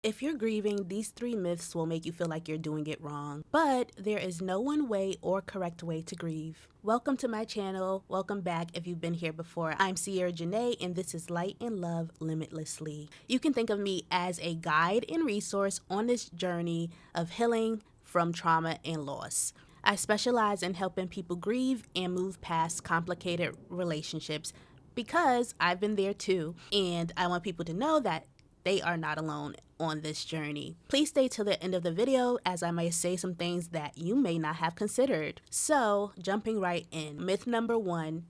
If you're grieving, these 3 myths will make you feel like you're doing it wrong. But there is no one way or correct way to grieve. Welcome to my channel. Welcome back if you've been here before. I'm Sierra Janae, and this is Light and Love Limitlessly. You can think of me as a guide and resource on this journey of healing from trauma and loss. I specialize in helping people grieve and move past complicated relationships because I've been there too. And I want people to know that they are not alone on this journey. Please stay till the end of the video as I may say some things that you may not have considered. So, jumping right in. Myth number 1,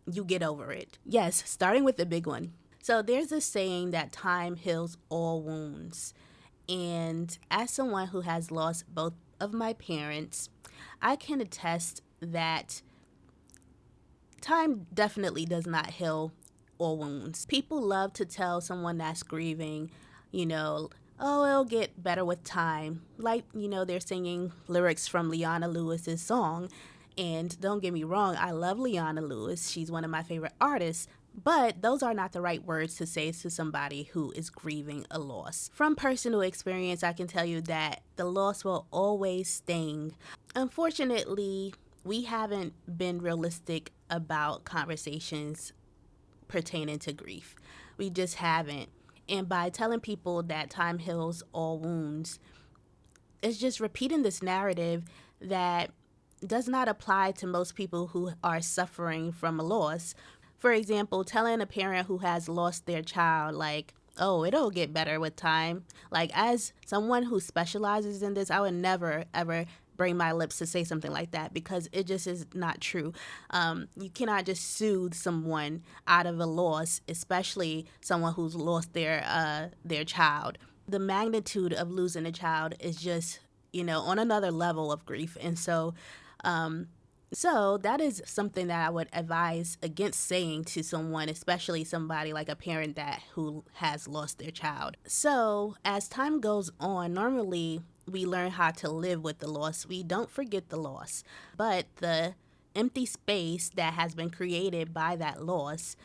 you get over it. Yes, starting with the big one. So there's this saying that time heals all wounds. And as someone who has lost both of my parents, I can attest that time definitely does not heal all wounds. People love to tell someone that's grieving, oh, it'll get better with time. Like, they're singing lyrics from Leona Lewis's song. And don't get me wrong, I love Leona Lewis. She's one of my favorite artists. But those are not the right words to say to somebody who is grieving a loss. From personal experience, I can tell you that the loss will always sting. Unfortunately, we haven't been realistic about conversations pertaining to grief. We just haven't. And by telling people that time heals all wounds, it's just repeating this narrative that does not apply to most people who are suffering from a loss. For example, telling a parent who has lost their child, like, oh, it'll get better with time. Like, as someone who specializes in this, I would never, ever bring my lips to say something like that because it just is not true. You cannot just soothe someone out of a loss, especially someone who's lost their child. The magnitude of losing a child is just, on another level of grief. And so that is something that I would advise against saying to someone, especially somebody like a parent who has lost their child. So as time goes on, normally we learn how to live with the loss. We don't forget the loss, but the empty space that has been created by that loss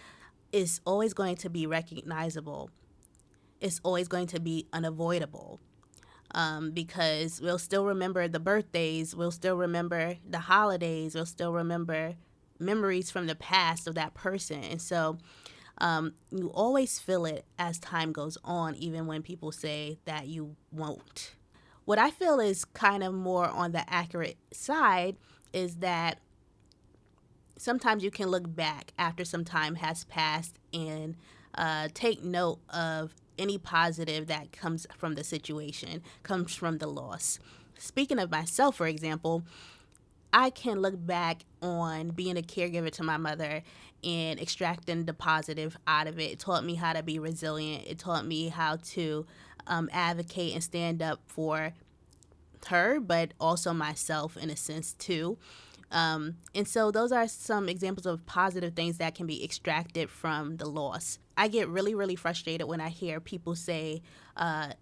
is always going to be recognizable. It's always going to be unavoidable. Because we'll still remember the birthdays, we'll still remember the holidays, we'll still remember memories from the past of that person. And so you always feel it as time goes on, even when people say that you won't. What I feel is kind of more on the accurate side is that sometimes you can look back after some time has passed and take note of any positive that comes from the situation, comes from the loss. Speaking of myself, for example, I can look back on being a caregiver to my mother and extracting the positive out of it. It taught me how to be resilient. It taught me how to advocate and stand up for her, but also myself in a sense too. And so those are some examples of positive things that can be extracted from the loss. I get really, really frustrated when I hear people say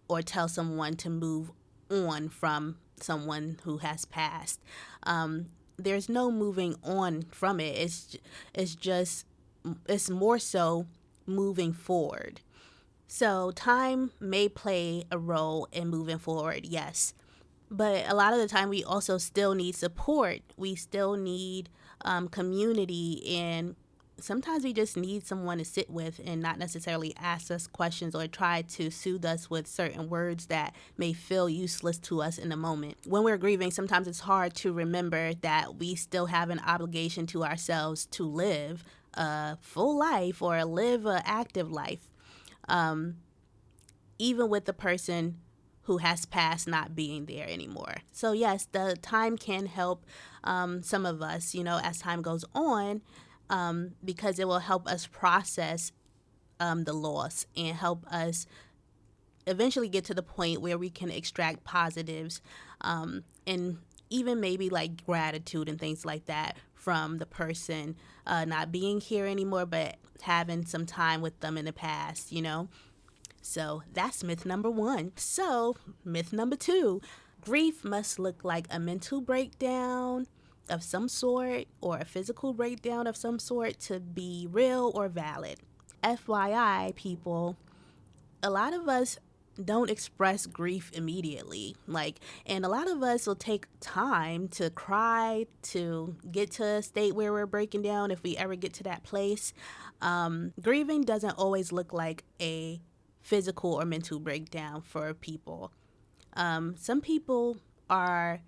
or tell someone to move on from someone who has passed. There's no moving on from it. It's more so moving forward. So time may play a role in moving forward, yes. But a lot of the time we also still need support. We still need community, and sometimes we just need someone to sit with and not necessarily ask us questions or try to soothe us with certain words that may feel useless to us in the moment. When we're grieving, sometimes it's hard to remember that we still have an obligation to ourselves to live a full life or live an active life, even with the person who has passed not being there anymore. So yes, the time can help some of us, as time goes on, because it will help us process the loss and help us eventually get to the point where we can extract positives and even maybe like gratitude and things like that from the person not being here anymore, but having some time with them in the past, So that's myth number 1. So myth number 2, grief must look like a mental breakdown of some sort or a physical breakdown of some sort to be real or valid. FYI, people, a lot of us don't express grief immediately. And a lot of us will take time to cry, to get to a state where we're breaking down if we ever get to that place. Grieving doesn't always look like a physical or mental breakdown for people. Some people are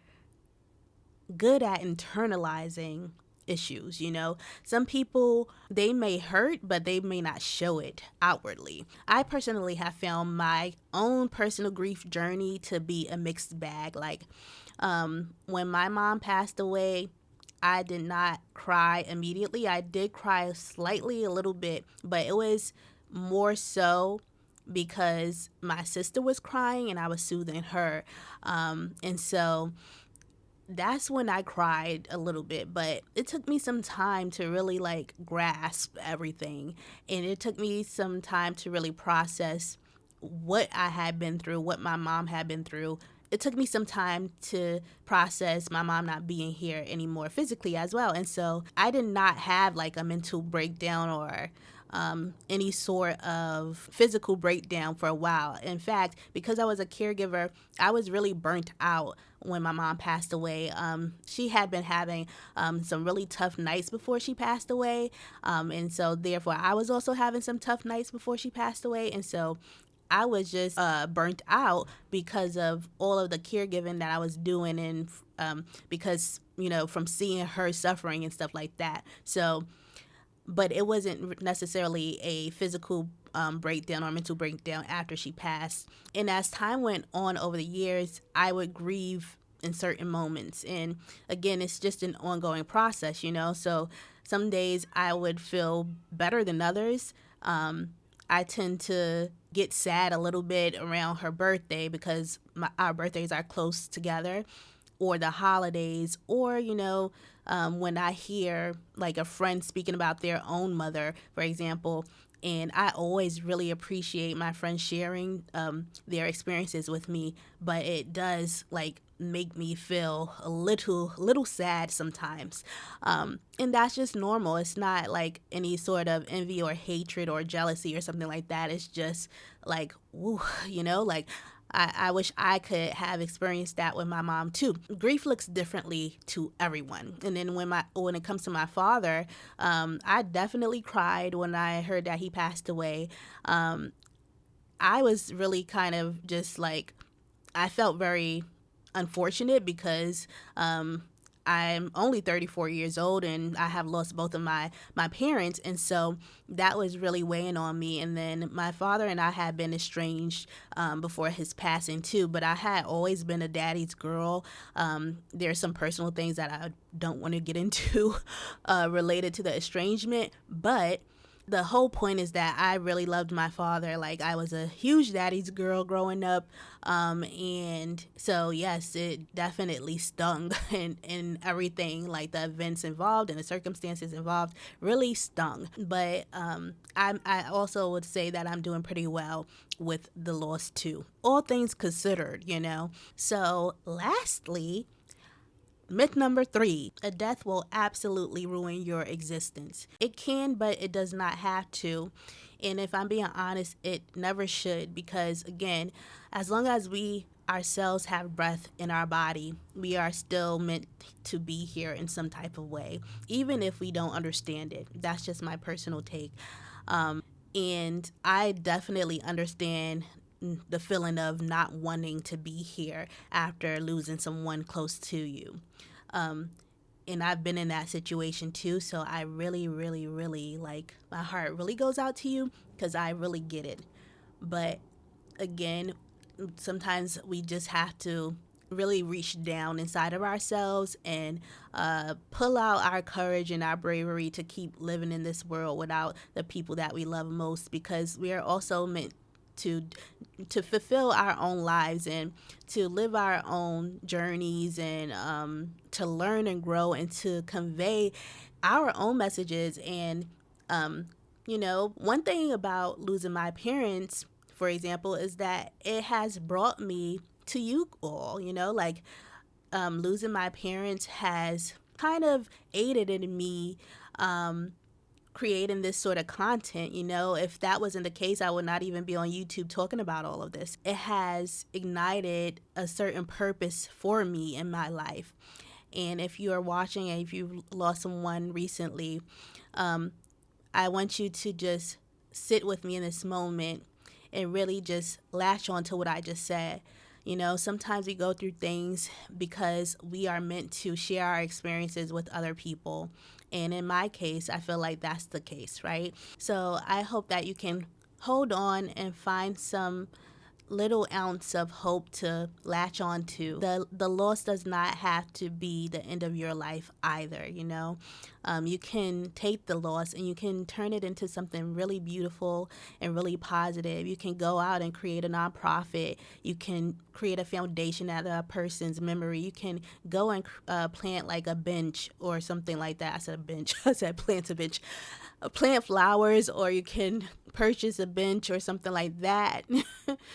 good at internalizing issues, you know. Some people, they may hurt, but they may not show it outwardly. I personally have found my own personal grief journey to be a mixed bag. When my mom passed away, I did not cry immediately. I did cry slightly, a little bit, but it was more so because my sister was crying and I was soothing her. And so that's when I cried a little bit, but it took me some time to really grasp everything. And it took me some time to really process what I had been through, what my mom had been through. It took me some time to process my mom not being here anymore physically as well. And so I did not have a mental breakdown or any sort of physical breakdown for a while. In fact, because I was a caregiver, I was really burnt out when my mom passed away. She had been having some really tough nights before she passed away. And so therefore, I was also having some tough nights before she passed away. And so I was just burnt out because of all of the caregiving that I was doing, and because, from seeing her suffering and stuff like that. So, but it wasn't necessarily a physical breakdown or mental breakdown after she passed. And as time went on over the years, I would grieve in certain moments. And again, it's just an ongoing process, So some days I would feel better than others. I tend to get sad a little bit around her birthday because our birthdays are close together, or the holidays, or, when I hear a friend speaking about their own mother, for example. And I always really appreciate my friends sharing their experiences with me, but it does make me feel a little sad sometimes. And that's just normal. It's not any sort of envy or hatred or jealousy or something like that. It's just woo, I wish I could have experienced that with my mom too. Grief looks differently to everyone. And then when it comes to my father, I definitely cried when I heard that he passed away. I was really kind of just I felt very unfortunate because I'm only 34 years old and I have lost both of my parents. And so that was really weighing on me. And then my father and I had been estranged before his passing too, but I had always been a daddy's girl. There's some personal things that I don't want to get into related to the estrangement, but the whole point is that I really loved my father. I was a huge daddy's girl growing up. And so, yes, it definitely stung and everything, the events involved and the circumstances involved really stung. But I also would say that I'm doing pretty well with the loss too. All things considered, So lastly, myth number 3, a death will absolutely ruin your existence. It can, but it does not have to. And if I'm being honest, it never should, because again, as long as we ourselves have breath in our body, we are still meant to be here in some type of way, even if we don't understand it. That's just my personal take. And I definitely understand the feeling of not wanting to be here after losing someone close to you. And I've been in that situation too, so I really, really, really, my heart really goes out to you because I really get it. But again, sometimes we just have to really reach down inside of ourselves and pull out our courage and our bravery to keep living in this world without the people that we love most, because we are also meant to fulfill our own lives and to live our own journeys and to learn and grow and to convey our own messages. And one thing about losing my parents, for example, is that it has brought me to you all. Losing my parents has kind of aided in me creating this sort of content. You know, if that wasn't the case, I would not even be on YouTube talking about all of this. It has ignited a certain purpose for me in my life. And if you are watching and if you've lost someone recently, I want you to just sit with me in this moment and really just latch on to what I just said. You know, sometimes we go through things because we are meant to share our experiences with other people. And in my case, I feel like that's the case, right? So I hope that you can hold on and find some little ounce of hope to latch on to. The loss does not have to be the end of your life either, you know. You can take the loss and you can turn it into something really beautiful and really positive. You can go out and create a nonprofit. You can create a foundation at a person's memory. You can go and plant like a bench or something like that. I said a bench. I said plant a bench. Plant flowers, or you can purchase a bench or something like that.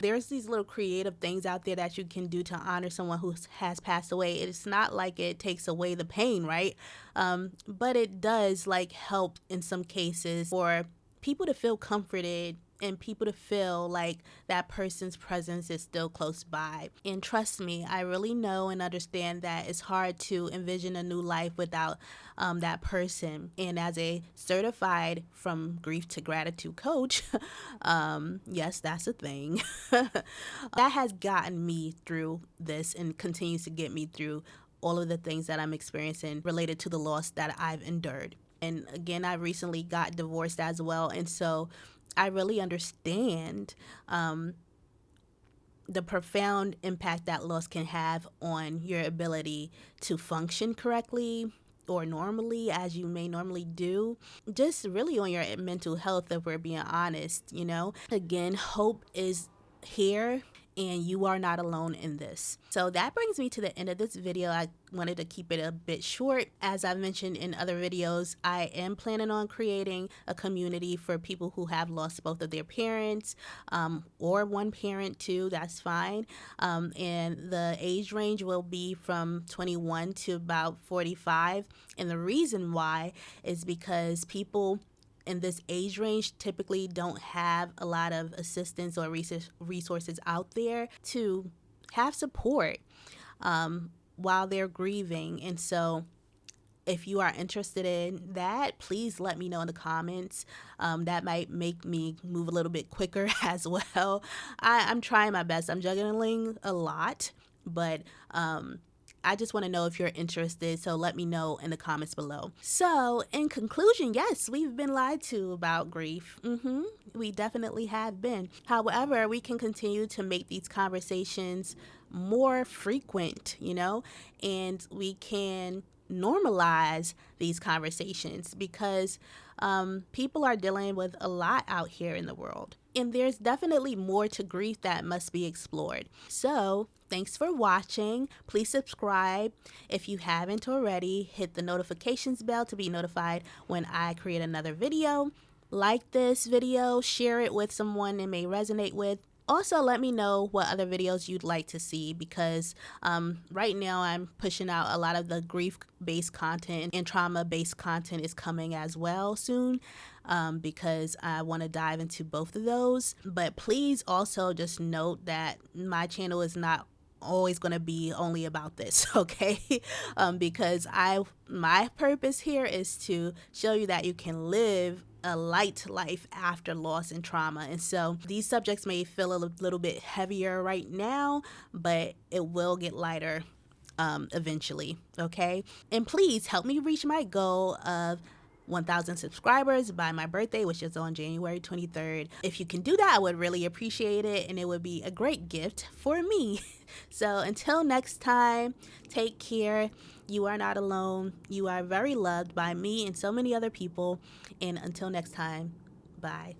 There's these little creative things out there that you can do to honor someone who has passed away. It's not like it takes away the pain, right? But it does like help in some cases for people to feel comforted and people to feel like that person's presence is still close by. And trust me, I really know and understand that it's hard to envision a new life without that person. And as a certified from grief to gratitude coach, yes, that's a thing. That has gotten me through this and continues to get me through all of the things that I'm experiencing related to the loss that I've endured. And again, I recently got divorced as well. And so I really understand the profound impact that loss can have on your ability to function correctly or normally as you may normally do. Just really on your mental health, if we're being honest, you know. Again, hope is here and you are not alone in this. So that brings me to the end of this video. I wanted to keep it a bit short. As I've mentioned in other videos, I am planning on creating a community for people who have lost both of their parents, or one parent too, that's fine. And the age range will be from 21 to about 45. And the reason why is because people in this age range typically don't have a lot of assistance or resources out there to have support while they're grieving. And so if you are interested in that, please let me know in the comments. That might make me move a little bit quicker as well. I'm trying my best. I'm juggling a lot, but I just want to know if you're interested, so let me know in the comments below. So, in conclusion, yes, we've been lied to about grief. We definitely have been. However, we can continue to make these conversations more frequent, you know, and we can normalize these conversations because people are dealing with a lot out here in the world. And there's definitely more to grief that must be explored. So, thanks for watching. Please subscribe if you haven't already. Hit the notifications bell to be notified when I create another video. Like this video, share it with someone it may resonate with. Also, let me know what other videos you'd like to see because right now I'm pushing out a lot of the grief-based content and trauma-based content is coming as well soon because I want to dive into both of those. But please also just note that my channel is not always going to be only about this, okay? Because my purpose here is to show you that you can live a light life after loss and trauma. And so these subjects may feel a little bit heavier right now, but it will get lighter eventually, okay? And please help me reach my goal of 1,000 subscribers by my birthday, which is on January 23rd. If you can do that, I would really appreciate it, and it would be a great gift for me. So until next time, take care. You are not alone. You are very loved by me and so many other people. And until next time, bye.